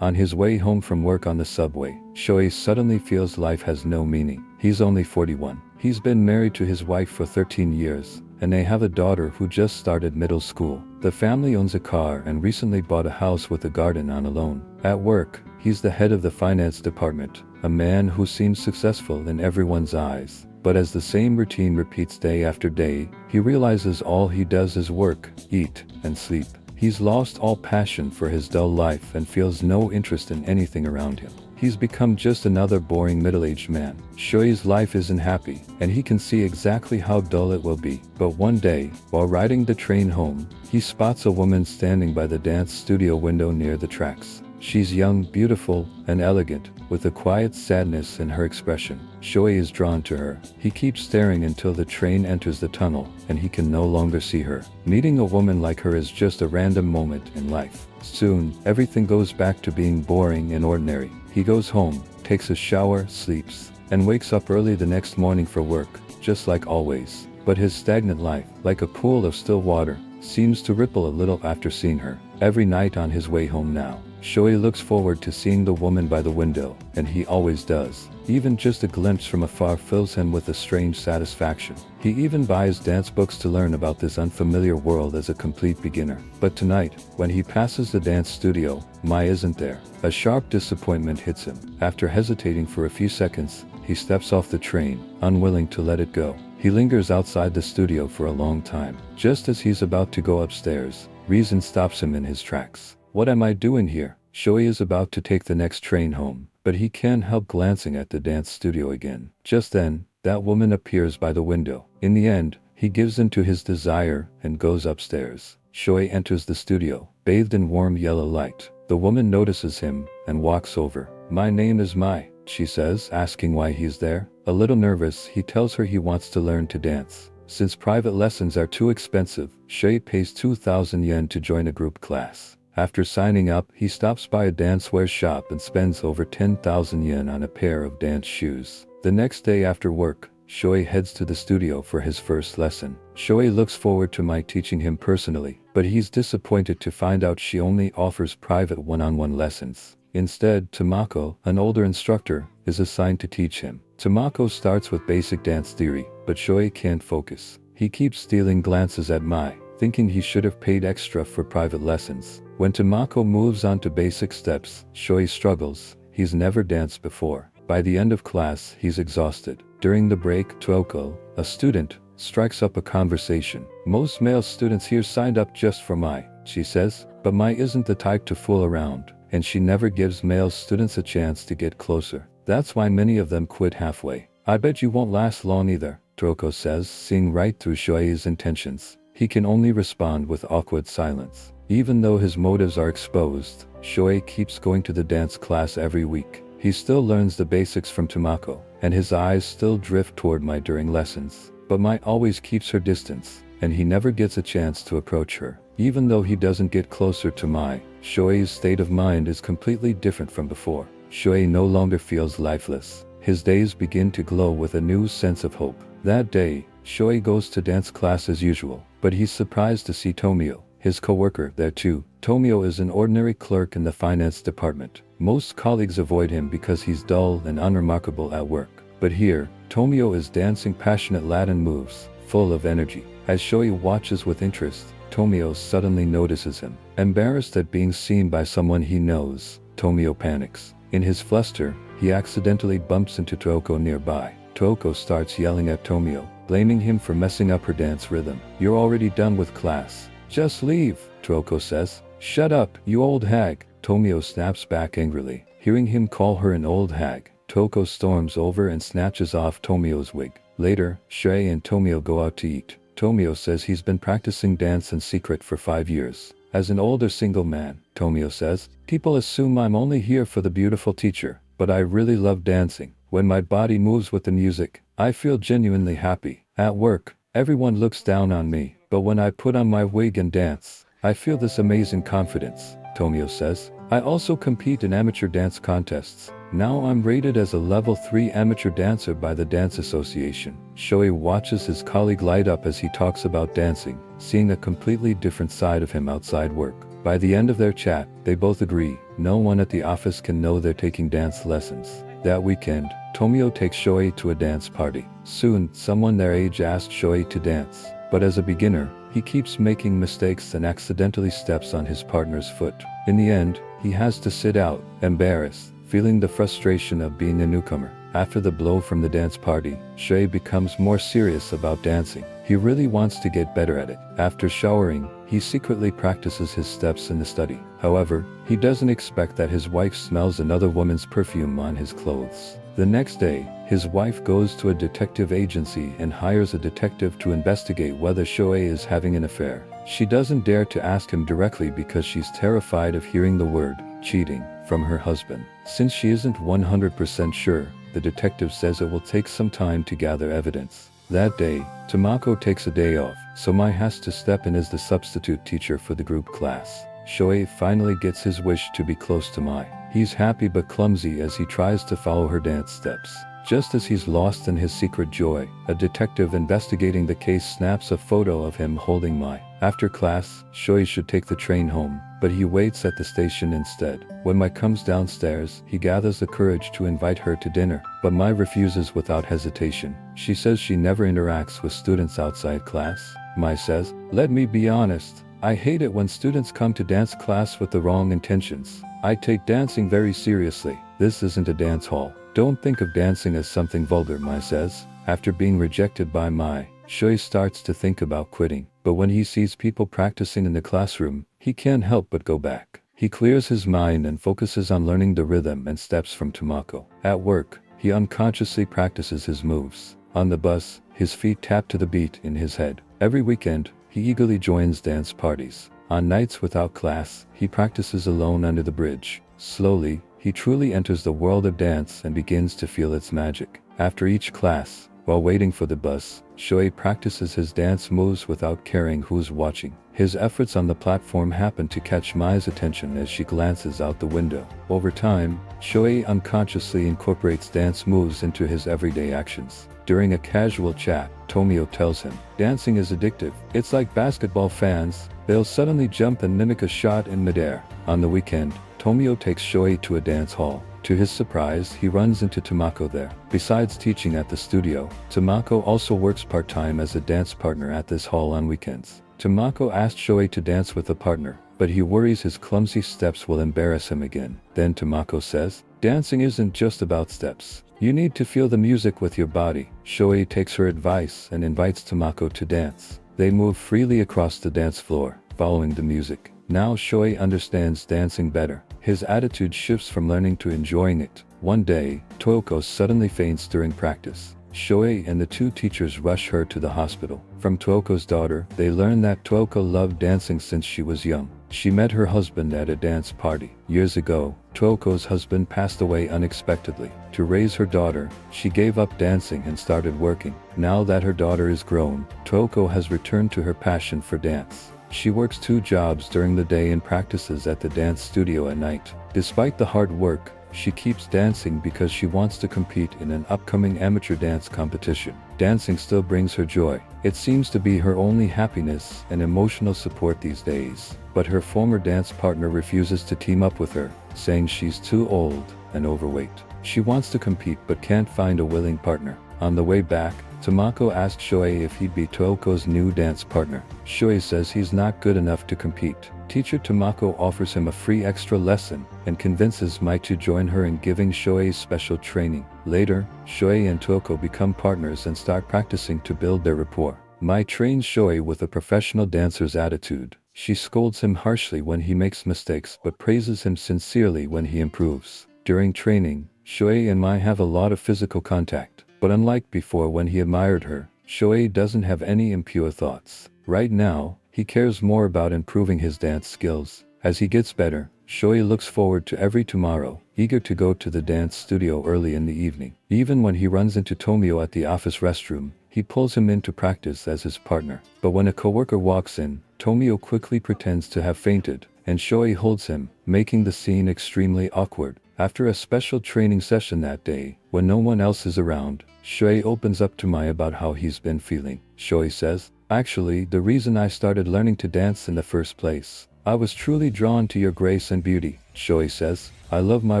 On his way home from work on the subway, Shohei suddenly feels life has no meaning. He's only 41. He's been married to his wife for 13 years, and they have a daughter who just started middle school. The family owns a car and recently bought a house with a garden on a loan. At work, he's the head of the finance department, a man who seems successful in everyone's eyes. But as the same routine repeats day after day, he realizes all he does is work, eat, and sleep. He's lost all passion for his dull life and feels no interest in anything around him. He's become just another boring middle-aged man. Shohei's life isn't happy, and he can see exactly how dull it will be. But one day, while riding the train home, he spots a woman standing by the dance studio window near the tracks. She's young, beautiful, and elegant, with a quiet sadness in her expression. Shohei is drawn to her. He keeps staring until the train enters the tunnel, and he can no longer see her. Meeting a woman like her is just a random moment in life. Soon, everything goes back to being boring and ordinary. He goes home, takes a shower, sleeps, and wakes up early the next morning for work, just like always. But his stagnant life, like a pool of still water, seems to ripple a little after seeing her. Every night on his way home now, Shohei looks forward to seeing the woman by the window, and he always does. Even just a glimpse from afar fills him with a strange satisfaction. He even buys dance books to learn about this unfamiliar world as a complete beginner. But tonight, when he passes the dance studio, Mai isn't there. A sharp disappointment hits him. After hesitating for a few seconds, he steps off the train, unwilling to let it go. He lingers outside the studio for a long time. Just as he's about to go upstairs, reason stops him in his tracks. What am I doing here? Shohei is about to take the next train home, but he can't help glancing at the dance studio again. Just then, that woman appears by the window. In the end, he gives in to his desire and goes upstairs. Shohei enters the studio, bathed in warm yellow light. The woman notices him and walks over. "My name is Mai," she says, asking why he's there. A little nervous, he tells her he wants to learn to dance. Since private lessons are too expensive, Shohei pays 2,000 yen to join a group class. After signing up, he stops by a dancewear shop and spends over 10,000 yen on a pair of dance shoes. The next day after work, Shohei heads to the studio for his first lesson. Shohei looks forward to Mai teaching him personally, but he's disappointed to find out she only offers private one-on-one lessons. Instead, Tamako, an older instructor, is assigned to teach him. Tamako starts with basic dance theory, but Shohei can't focus. He keeps stealing glances at Mai, thinking he should have paid extra for private lessons. When Tamako moves on to basic steps, Shohei struggles. He's never danced before. By the end of class, he's exhausted. During the break, Tuoko, a student, strikes up a conversation. "Most male students here signed up just for Mai," she says, but Mai isn't the type to fool around, and she never gives male students a chance to get closer. That's why many of them quit halfway. "I bet you won't last long either," Tuoko says, seeing right through Shohei's intentions. He can only respond with awkward silence. Even though his motives are exposed, Shohei keeps going to the dance class every week. He still learns the basics from Tamako, and his eyes still drift toward Mai during lessons. But Mai always keeps her distance, and he never gets a chance to approach her. Even though he doesn't get closer to Mai, Shohei's state of mind is completely different from before. Shohei no longer feels lifeless. His days begin to glow with a new sense of hope. That day, Shohei goes to dance class as usual, but he's surprised to see Tomio, his co-worker, there too. Tomio is an ordinary clerk in the finance department. Most colleagues avoid him because he's dull and unremarkable at work. But here, Tomio is dancing passionate Latin moves, full of energy. As Shohei watches with interest, Tomio suddenly notices him. Embarrassed at being seen by someone he knows, Tomio panics. In his fluster, he accidentally bumps into Tuoko nearby. Tuoko starts yelling at Tomio, blaming him for messing up her dance rhythm. "You're already done with class. Just leave," Tuoko says. "Shut up, you old hag," Tomio snaps back angrily. Hearing him call her an old hag, Tuoko storms over and snatches off Tomio's wig. Later, Shohei and Tomio go out to eat. Tomio says he's been practicing dance in secret for 5 years. "As an older single man," Tomio says, "people assume I'm only here for the beautiful teacher, but I really love dancing. When my body moves with the music, I feel genuinely happy. At work, everyone looks down on me, but when I put on my wig and dance, I feel this amazing confidence," Tomio says. "I also compete in amateur dance contests. Now I'm rated as a level 3 amateur dancer by the Dance Association." Shohei watches his colleague light up as he talks about dancing, seeing a completely different side of him outside work. By the end of their chat, they both agree, no one at the office can know they're taking dance lessons. That weekend, Tomio takes Shoei to a dance party. Soon, someone their age asks Shoei to dance. But as a beginner, he keeps making mistakes and accidentally steps on his partner's foot. In the end, he has to sit out, embarrassed, feeling the frustration of being a newcomer. After the blow from the dance party, Shoei becomes more serious about dancing. He really wants to get better at it. After showering, he secretly practices his steps in the study. However, he doesn't expect that his wife smells another woman's perfume on his clothes. The next day, his wife goes to a detective agency and hires a detective to investigate whether Shoei is having an affair. She doesn't dare to ask him directly because she's terrified of hearing the word cheating from her husband. Since she isn't 100% sure, the detective says it will take some time to gather evidence. That day, Tamako takes a day off, so Mai has to step in as the substitute teacher for the group class. Shoei finally gets his wish to be close to Mai. He's happy but clumsy as he tries to follow her dance steps. Just as he's lost in his secret joy, a detective investigating the case snaps a photo of him holding Mai. After class, Shoei should take the train home, but he waits at the station instead. When Mai comes downstairs, he gathers the courage to invite her to dinner, but Mai refuses without hesitation. She says she never interacts with students outside class. Mai says, "Let me be honest. I hate it when students come to dance class with the wrong intentions. I take dancing very seriously. This isn't a dance hall. Don't think of dancing as something vulgar," Mai says. After being rejected by Mai, Shoei starts to think about quitting, but when he sees people practicing in the classroom, he can't help but go back. He clears his mind and focuses on learning the rhythm and steps from Tamako. At work, he unconsciously practices his moves. On the bus, his feet tap to the beat in his head. Every weekend, he eagerly joins dance parties. On nights without class, he practices alone under the bridge. Slowly, he truly enters the world of dance and begins to feel its magic. After each class, while waiting for the bus, Shoei practices his dance moves without caring who's watching. His efforts on the platform happen to catch Mai's attention as she glances out the window. Over time, Shoei unconsciously incorporates dance moves into his everyday actions. During a casual chat, Tomio tells him, "Dancing is addictive. It's like basketball fans. They'll suddenly jump and mimic a shot in midair." On the weekend, Tomio takes Shoei to a dance hall. To his surprise, he runs into Tamako there. Besides teaching at the studio, Tamako also works part-time as a dance partner at this hall on weekends. Tamako asks Shoei to dance with a partner, but he worries his clumsy steps will embarrass him again. Then Tamako says, "Dancing isn't just about steps. You need to feel the music with your body." Shoei takes her advice and invites Tamako to dance. They move freely across the dance floor, following the music. Now Shoei understands dancing better. His attitude shifts from learning to enjoying it. One day, Toyoko suddenly faints during practice. Shoei and the two teachers rush her to the hospital. From Toyoko's daughter, they learn that Toyoko loved dancing since she was young. She met her husband at a dance party. Years ago, Toyoko's husband passed away unexpectedly. To raise her daughter, she gave up dancing and started working. Now that her daughter is grown, Toyoko has returned to her passion for dance. She works 2 jobs during the day and practices at the dance studio at night. Despite the hard work, she keeps dancing because she wants to compete in an upcoming amateur dance competition. Dancing still brings her joy. It seems to be her only happiness and emotional support these days. But her former dance partner refuses to team up with her, saying she's too old and overweight. She wants to compete but can't find a willing partner. On the way back, Tamako asks Shoei if he'd be Toyoko's new dance partner. Shoei says he's not good enough to compete. Teacher Tamako offers him a free extra lesson and convinces Mai to join her in giving Shoei special training. Later, Shoei and Toyoko become partners and start practicing to build their rapport. Mai trains Shoei with a professional dancer's attitude. She scolds him harshly when he makes mistakes but praises him sincerely when he improves. During training, Shoei and Mai have a lot of physical contact. But unlike before when he admired her, Shoei doesn't have any impure thoughts. Right now, he cares more about improving his dance skills. As he gets better, Shoei looks forward to every tomorrow, eager to go to the dance studio early in the evening. Even when he runs into Tomio at the office restroom, he pulls him in to practice as his partner. But when a coworker walks in, Tomio quickly pretends to have fainted, and Shoei holds him, making the scene extremely awkward. After a special training session that day, when no one else is around, Shoei opens up to Mai about how he's been feeling. Shoei says, "Actually, the reason I started learning to dance in the first place, I was truly drawn to your grace and beauty, Shoei says. I love my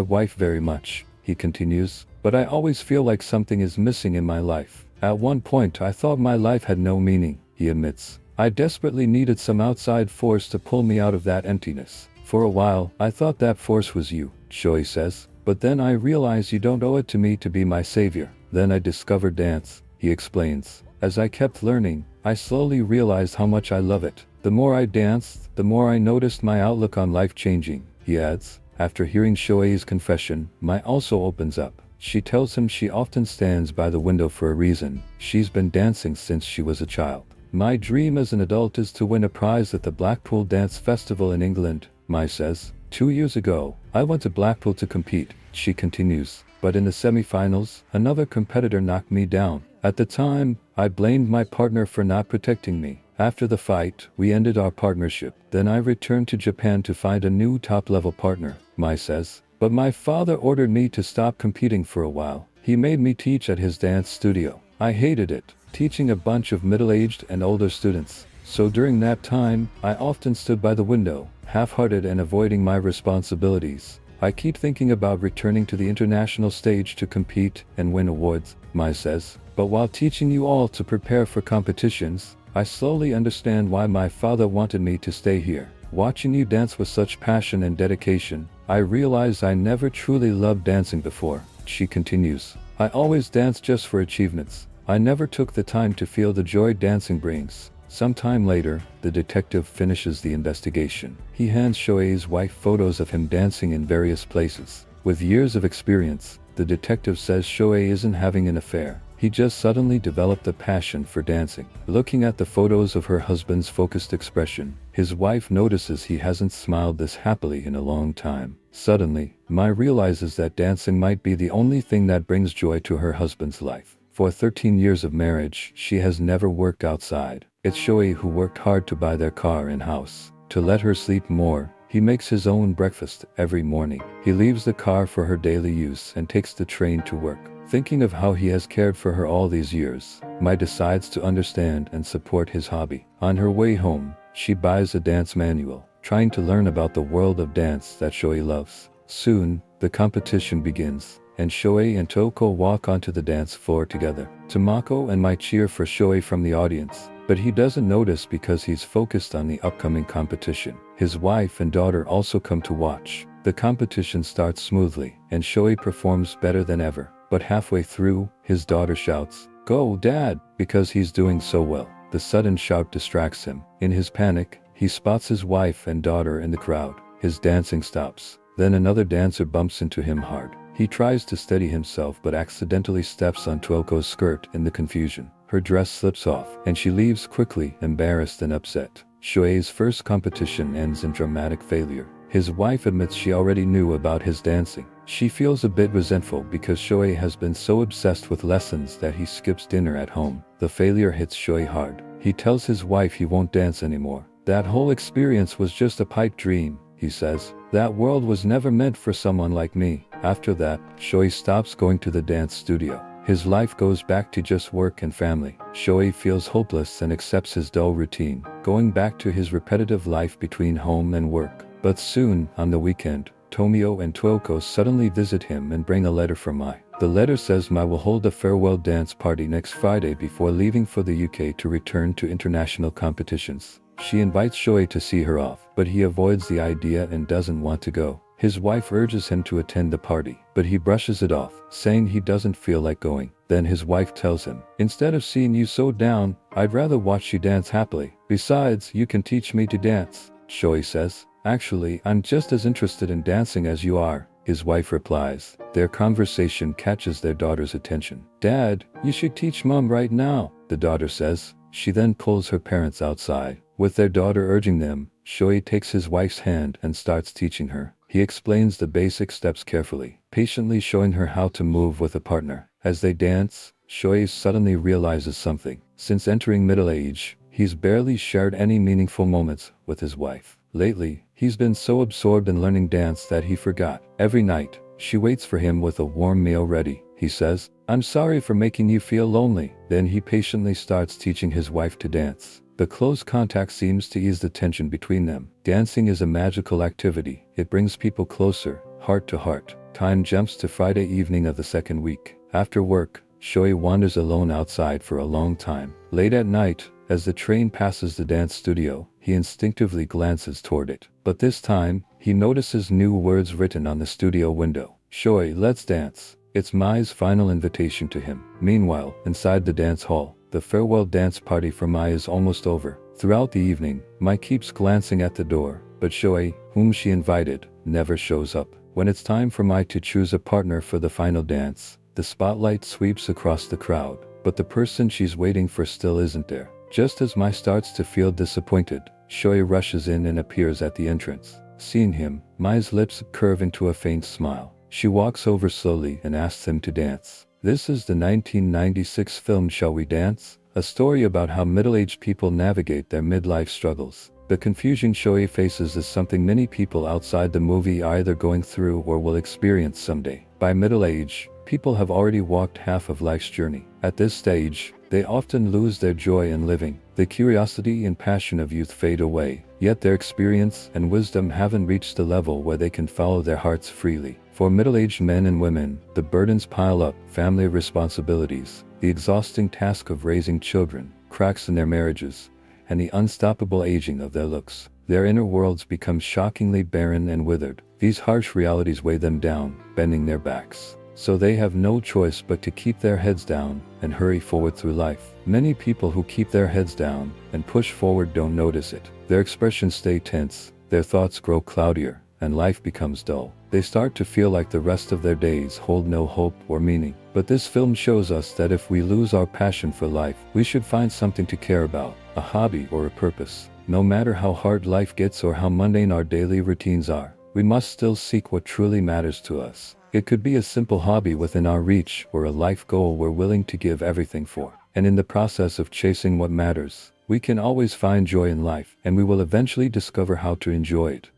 wife very much, he continues, but I always feel like something is missing in my life. At one point I thought my life had no meaning, he admits. I desperately needed some outside force to pull me out of that emptiness. For a while, I thought that force was you, Shoei says, but then I realized you don't owe it to me to be my savior. Then I discovered dance, he explains. As I kept learning, I slowly realized how much I love it. The more I danced, the more I noticed my outlook on life changing, he adds. After hearing Shoei's confession, Mai also opens up. She tells him she often stands by the window for a reason. She's been dancing since she was a child. My dream as an adult is to win a prize at the Blackpool Dance Festival in England, Mai says. 2 years ago, I went to Blackpool to compete, she continues. But in the semi-finals, another competitor knocked me down. At the time, I blamed my partner for not protecting me. After the fight, we ended our partnership. Then I returned to Japan to find a new top-level partner, Mai says. But my father ordered me to stop competing for a while. He made me teach at his dance studio. I hated it, teaching a bunch of middle-aged and older students. So during that time, I often stood by the window, half-hearted and avoiding my responsibilities. I keep thinking about returning to the international stage to compete and win awards, Mai says. But while teaching you all to prepare for competitions, I slowly understand why my father wanted me to stay here. Watching you dance with such passion and dedication, I realize I never truly loved dancing before, she continues. I always danced just for achievements. I never took the time to feel the joy dancing brings. Sometime later, the detective finishes the investigation. He hands Shoei's wife photos of him dancing in various places. With years of experience, the detective says Shoei isn't having an affair. He just suddenly developed a passion for dancing. Looking at the photos of her husband's focused expression, his wife notices he hasn't smiled this happily in a long time. Suddenly, Mai realizes that dancing might be the only thing that brings joy to her husband's life. For 13 years of marriage, she has never worked outside. It's Shoei who worked hard to buy their car and house. To let her sleep more, he makes his own breakfast every morning. He leaves the car for her daily use and takes the train to work. Thinking of how he has cared for her all these years, Mai decides to understand and support his hobby. On her way home, she buys a dance manual, trying to learn about the world of dance that Shoei loves. Soon, the competition begins, and Shoei and Toko walk onto the dance floor together. Tomoko and Mai cheer for Shoei from the audience, but he doesn't notice because he's focused on the upcoming competition. His wife and daughter also come to watch. The competition starts smoothly, and Shoei performs better than ever. But halfway through, his daughter shouts, "Go, Dad!" because he's doing so well. The sudden shout distracts him. In his panic, he spots his wife and daughter in the crowd. His dancing stops. Then another dancer bumps into him hard. He tries to steady himself but accidentally steps on Toko's skirt in the confusion. Her dress slips off, and she leaves quickly, embarrassed and upset. Shoei's first competition ends in dramatic failure. His wife admits she already knew about his dancing. She feels a bit resentful because Shoei has been so obsessed with lessons that he skips dinner at home. The failure hits Shoei hard. He tells his wife he won't dance anymore. That whole experience was just a pipe dream, he says. That world was never meant for someone like me. After that, Shoei stops going to the dance studio. His life goes back to just work and family. Shoei feels hopeless and accepts his dull routine, going back to his repetitive life between home and work. But soon, on the weekend, Tomio and Toko suddenly visit him and bring a letter from Mai. The letter says Mai will hold a farewell dance party next Friday before leaving for the UK to return to international competitions. She invites Shoei to see her off, but he avoids the idea and doesn't want to go. His wife urges him to attend the party, but he brushes it off, saying he doesn't feel like going. Then his wife tells him, "Instead of seeing you so down, I'd rather watch you dance happily. Besides, you can teach me to dance." Shoei says, "Actually, I'm just as interested in dancing as you are," his wife replies. Their conversation catches their daughter's attention. "Dad, you should teach Mom right now," the daughter says. She then pulls her parents outside. With their daughter urging them, Shoei takes his wife's hand and starts teaching her. He explains the basic steps carefully, patiently showing her how to move with a partner. As they dance, Shoei suddenly realizes something. Since entering middle age, he's barely shared any meaningful moments with his wife. Lately, he's been so absorbed in learning dance that he forgot. Every night, she waits for him with a warm meal ready. He says, "I'm sorry for making you feel lonely." Then he patiently starts teaching his wife to dance. The close contact seems to ease the tension between them. Dancing is a magical activity. It brings people closer, heart to heart. Time jumps to Friday evening of the second week. After work, Shoei wanders alone outside for a long time. Late at night, as the train passes the dance studio, he instinctively glances toward it. But this time, he notices new words written on the studio window. "Shoei, let's dance." It's Mai's final invitation to him. Meanwhile, inside the dance hall, the farewell dance party for Mai is almost over. Throughout the evening, Mai keeps glancing at the door, but Shoei, whom she invited, never shows up. When it's time for Mai to choose a partner for the final dance, the spotlight sweeps across the crowd, but the person she's waiting for still isn't there. Just as Mai starts to feel disappointed, Shoei rushes in and appears at the entrance. Seeing him, Mai's lips curve into a faint smile. She walks over slowly and asks him to dance. This is the 1996 film Shall We Dance? A story about how middle-aged people navigate their midlife struggles. The confusion Shoei faces is something many people outside the movie are either going through or will experience someday. By middle age, people have already walked half of life's journey. At this stage, they often lose their joy in living. The curiosity and passion of youth fade away, yet their experience and wisdom haven't reached the level where they can follow their hearts freely. For middle-aged men and women, the burdens pile up: family responsibilities, the exhausting task of raising children, cracks in their marriages, and the unstoppable aging of their looks. Their inner worlds become shockingly barren and withered. These harsh realities weigh them down, bending their backs. So they have no choice but to keep their heads down and hurry forward through life. Many people who keep their heads down and push forward don't notice it. Their expressions stay tense, their thoughts grow cloudier, and life becomes dull. They start to feel like the rest of their days hold no hope or meaning. But this film shows us that if we lose our passion for life, we should find something to care about, a hobby or a purpose. No matter how hard life gets or how mundane our daily routines are, we must still seek what truly matters to us. It could be a simple hobby within our reach or a life goal we're willing to give everything for. And in the process of chasing what matters, we can always find joy in life, and we will eventually discover how to enjoy it.